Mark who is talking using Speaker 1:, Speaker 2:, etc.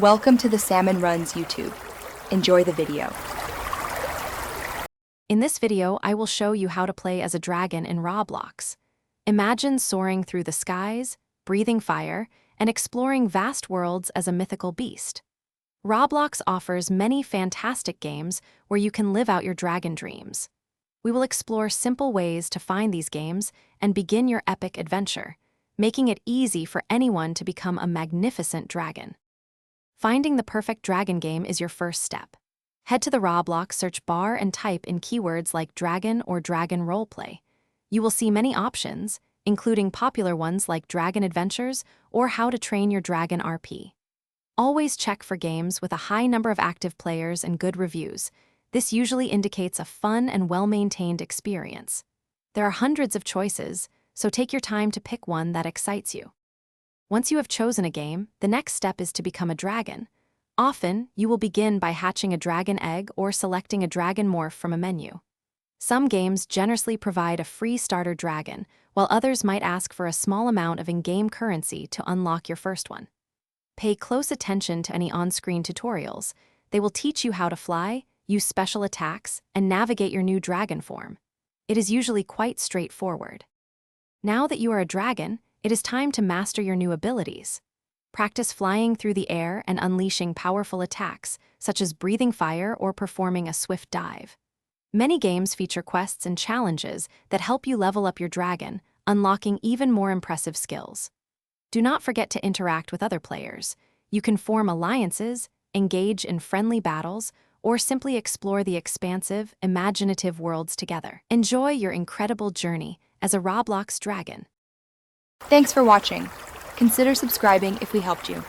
Speaker 1: Welcome to the Salmon Runs YouTube. Enjoy the video.
Speaker 2: In this video, I will show you how to play as a dragon in Roblox. Imagine soaring through the skies, breathing fire, and exploring vast worlds as a mythical beast. Roblox offers many fantastic games where you can live out your dragon dreams. We will explore simple ways to find these games and begin your epic adventure, making it easy for anyone to become a magnificent dragon. Finding the perfect dragon game is your first step. Head to the Roblox search bar and type in keywords like dragon or dragon roleplay. You will see many options, including popular ones like Dragon Adventures or How to Train Your Dragon RP. Always check for games with a high number of active players and good reviews. This usually indicates a fun and well-maintained experience. There are hundreds of choices, so take your time to pick one that excites you. Once you have chosen a game, the next step is to become a dragon. Often, you will begin by hatching a dragon egg or selecting a dragon morph from a menu. Some games generously provide a free starter dragon, while others might ask for a small amount of in-game currency to unlock your first one. Pay close attention to any on-screen tutorials. They will teach you how to fly, use special attacks, and navigate your new dragon form. It is usually quite straightforward. Now that you are a dragon, it is time to master your new abilities. Practice flying through the air and unleashing powerful attacks, such as breathing fire or performing a swift dive. Many games feature quests and challenges that help you level up your dragon, unlocking even more impressive skills. Do not forget to interact with other players. You can form alliances, engage in friendly battles, or simply explore the expansive, imaginative worlds together. Enjoy your incredible journey as a Roblox dragon.
Speaker 1: Thanks for watching. Consider subscribing if we helped you.